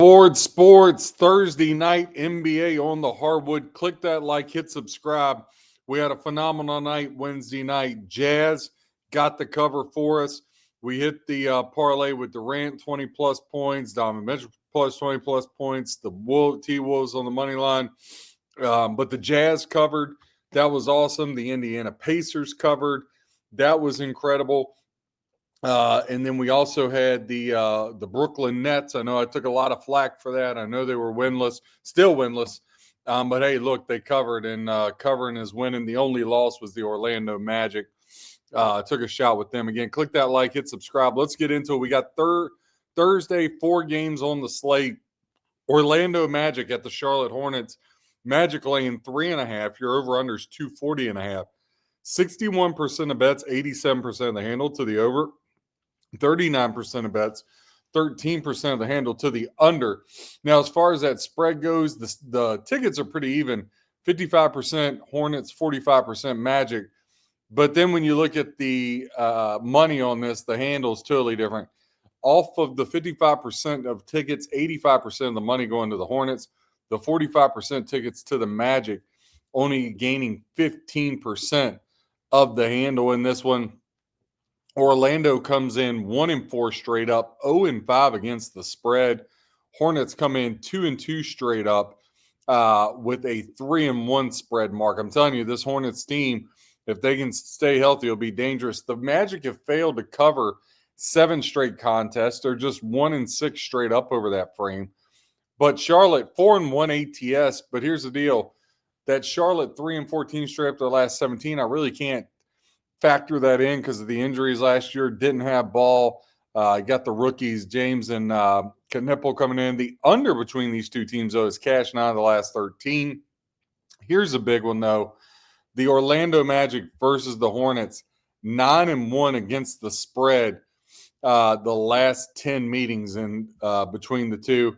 Sports, Thursday night NBA on the hardwood. Click that like, hit subscribe. We had a phenomenal night Wednesday night. Jazz got the cover for us. We hit the parlay with Durant 20 plus points, Donovan Mitchell plus 20 plus points, the T-Wolves on the money line. But the Jazz covered. That was awesome. The Indiana Pacers covered. That was incredible. And then we also had the Brooklyn Nets. I know I took a lot of flack for that. I know they were winless, still winless. But hey, look, they covered, and covering is winning. The only loss was the Orlando Magic. Took a shot with them again. Click that like, hit subscribe. Let's get into it. We got Thursday, 4 games on the slate. Orlando Magic at the Charlotte Hornets. Magic laying 3.5. Your over/under is 240.5. 61% of bets, 87% of the handle to the over. 39% of bets, 13% of the handle to the under. Now, as far as that spread goes, the tickets are pretty even. 55% Hornets, 45% Magic. But then when you look at the money on this, the handle is totally different. Off of the 55% of tickets, 85% of the money going to the Hornets. The 45% tickets to the Magic, only gaining 15% of the handle in this one. Orlando comes in 1-4 straight up, 0-5 against the spread. Hornets come in 2-2 straight up with a 3-1 spread mark. I'm telling you, this Hornets team, if they can stay healthy, it'll be dangerous. The Magic have failed to cover 7 straight contests. They're just 1-6 straight up over that frame. But Charlotte, 4-1 ATS. But here's the deal. That Charlotte 3-14 straight up their last 17, I really can't factor that in because of the injuries last year. Didn't have Ball. Got the rookies, James and Knipple coming in. The under between these two teams, though, is cash 9 of the last 13. Here's a big one, though. The Orlando Magic versus the Hornets, 9-1 against the spread the last 10 meetings in between the two.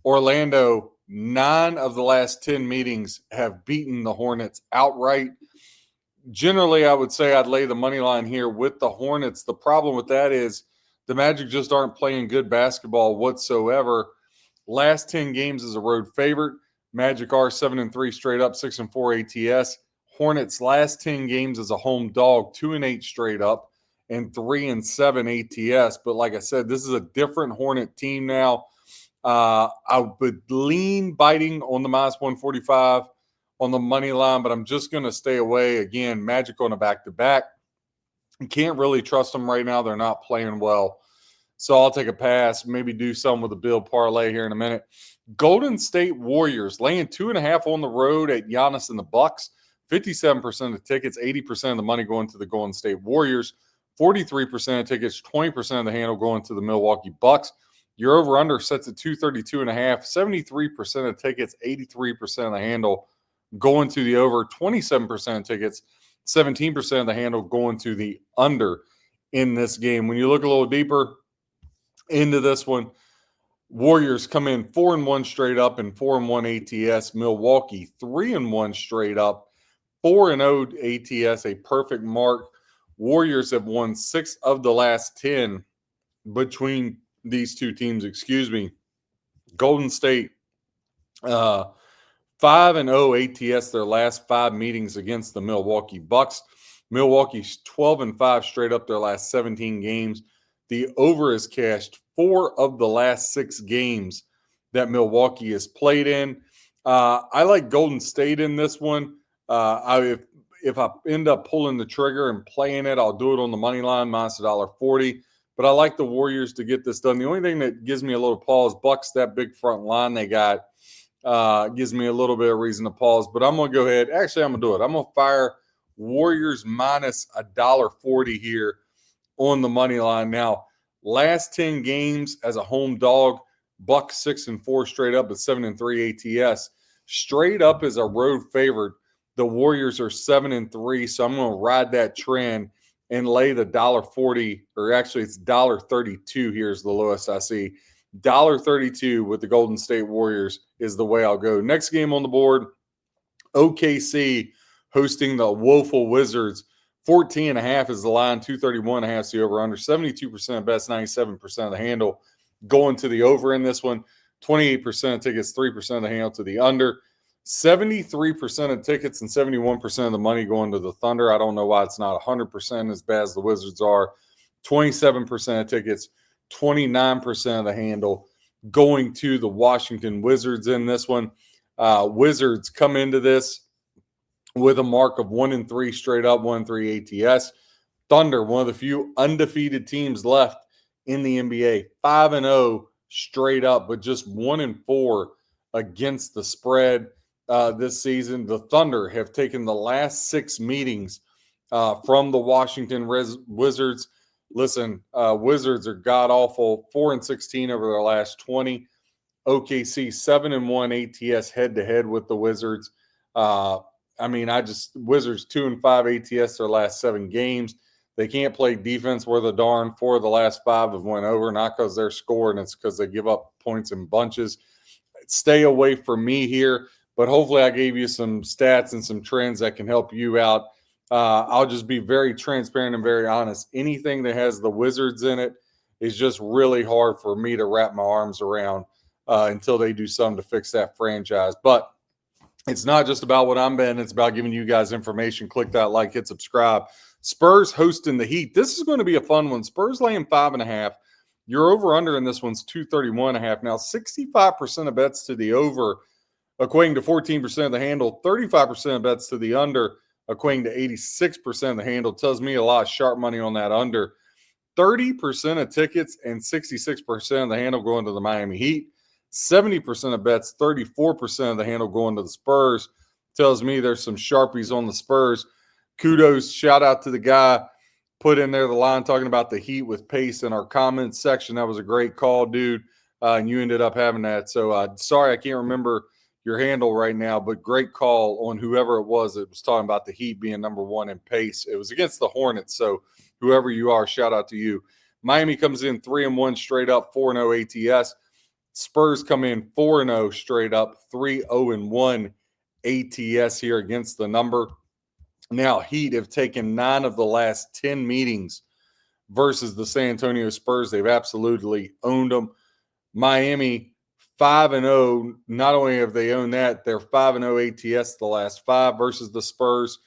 Orlando, 9 of the last 10 meetings have beaten the Hornets outright. Generally, I would say I'd lay the money line here with the Hornets. The problem with that is the Magic just aren't playing good basketball whatsoever. Last 10 games as a road favorite. Magic are 7-3 straight up, 6-4 ATS. Hornets last 10 games as a home dog, 2-8 straight up, and 3-7 ATS. But like I said, this is a different Hornet team now. I would lean biting on the minus 145 on the money line, but I'm just going to stay away. Again, Magic on a back-to-back. You can't really trust them right now. They're not playing well. So I'll take a pass, maybe do some with a Bill parlay here in a minute. Golden State Warriors laying 2.5 on the road at Giannis and the Bucks. 57% of tickets, 80% of the money going to the Golden State Warriors. 43% of tickets, 20% of the handle going to the Milwaukee Bucks. Your over-under sets at 232.5. 73% of tickets, 83% of the handle going to the over. 27% of tickets, 17% of the handle going to the under in this game. When you look a little deeper into this one, Warriors come in 4-1 straight up and 4-1 ATS. Milwaukee 3-1 straight up, 4-0 ATS, a perfect mark. Warriors have won 6 of the last 10 between these two teams. Golden State 5-0 ATS their last 5 meetings against the Milwaukee Bucks. Milwaukee's 12-5 straight up their last 17 games. The over is cashed 4 of the last 6 games that Milwaukee has played in. I like Golden State in this one. If I end up pulling the trigger and playing it, I'll do it on the money line, minus $1.40. But I like the Warriors to get this done. The only thing that gives me a little pause, Bucks, that big front line they got, gives me a little bit of reason to pause. But I'm going to go ahead. Actually, I'm going to do it. I'm going to fire Warriors minus $1.40 here on the money line. Now, last 10 games as a home dog, Bucks 6-4 straight up, but 7-3 ATS. Straight up as a road favorite, the Warriors are 7-3. So I'm going to ride that trend and lay the $1.40, or actually it's $1.32. Here's the lowest I see. $1.32 with the Golden State Warriors is the way I'll go. Next game on the board, OKC hosting the woeful Wizards. 14.5 is the line, 231.5 is the over-under. 72% of bets, 97% of the handle going to the over in this one. 28% of tickets, 3% of the handle to the under. 73% of tickets and 71% of the money going to the Thunder. I don't know why it's not 100% as bad as the Wizards are. 27% of tickets, 29% of the handle going to the Washington Wizards in this one. Wizards come into this with a mark of 1-3 straight up, 1-3 ATS. Thunder, one of the few undefeated teams left in the NBA, 5-0 straight up, but just 1-4 against the spread this season. The Thunder have taken the last 6 meetings from the Washington Wizards. Listen, Wizards are god-awful, 4-16 over their last 20. OKC 7-1 ATS head-to-head with the Wizards. Wizards 2-5 ATS their last 7 games. They can't play defense where the darn 4 of the last 5 have went over, not because they're scoring, it's because they give up points in bunches. Stay away from me here, but hopefully I gave you some stats and some trends that can help you out. I'll just be very transparent and very honest. Anything that has the Wizards in it is just really hard for me to wrap my arms around until they do something to fix that franchise. But it's not just about what I'm betting. It's about giving you guys information. Click that like, hit subscribe. Spurs hosting the Heat. This is going to be a fun one. Spurs laying 5.5. Your over-under in this one's 231.5. Now, 65% of bets to the over, equating to 14% of the handle. 35% of bets to the under, equating to 86% of the handle. Tells me a lot of sharp money on that under. 30% of tickets and 66% of the handle going to the Miami Heat. 70% of bets, 34% of the handle going to the Spurs. Tells me there's some Sharpies on the Spurs. Kudos, shout out to the guy put in there the line talking about the Heat with pace in our comments section. That was a great call, dude, and you ended up having that. So sorry I can't remember your handle right now, but great call on whoever it was that was talking about the Heat being number 1 in pace. It was against the Hornets, so whoever you are, shout out to you. Miami comes in 3-1 straight up, 4-0 ATS. Spurs come in 4-0 straight up, 3-0-1 ATS here against the number. Now, Heat have taken 9 of the last 10 meetings versus the San Antonio Spurs. They've absolutely owned them. Miami 5-0. Not only have they owned that, they're 5-0 ATS the last 5 versus the Spurs.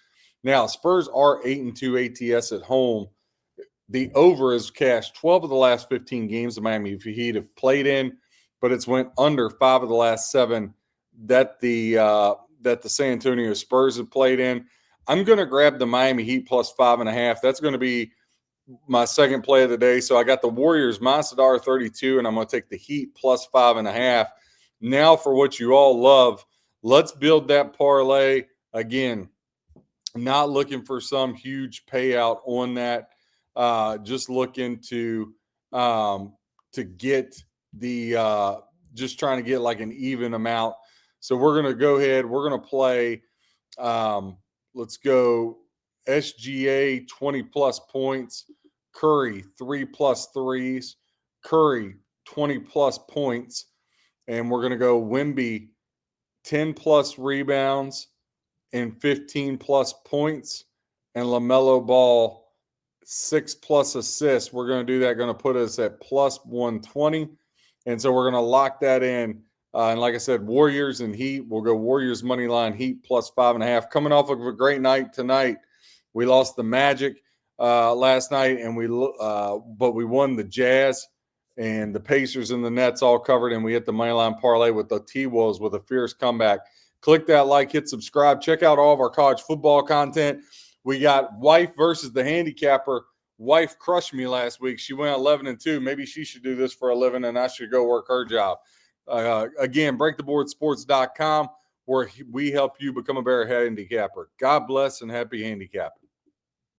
Now, Spurs are 8-2 ATS at home. The over is cashed 12 of the last 15 games the Miami Heat have played in, but it's went under 5 of the last 7 that the San Antonio Spurs have played in. I'm going to grab the Miami Heat plus 5.5. That's going to be my second play of the day. So I got the Warriors minus $1.32, and I'm going to take the Heat plus 5.5. Now for what you all love, let's build that parlay. Again, not looking for some huge payout on that. Just looking to get the just trying to get like an even amount. So we're going to go ahead. We're going to play let's go SGA 20+ points, Curry 3+ threes, Curry 20+ points, and we're going to go Wemby 10+ rebounds and 15+ points, and LaMelo Ball 6+ assists. We're going to do that. Going to put us at plus 120, and so we're going to lock that in. And like I said, Warriors and Heat. We'll go Warriors money line, Heat plus 5.5. Coming off of a great night tonight. We lost the Magic last night, and but we won the Jazz and the Pacers and the Nets all covered, and we hit the money line parlay with the T-Wolves with a fierce comeback. Click that like, hit subscribe. Check out all of our college football content. We got Wife versus the handicapper. Wife crushed me last week. She went 11-2. Maybe she should do this for a living, and I should go work her job. Again, breaktheboardsports.com, where we help you become a better handicapper. God bless and happy handicapping.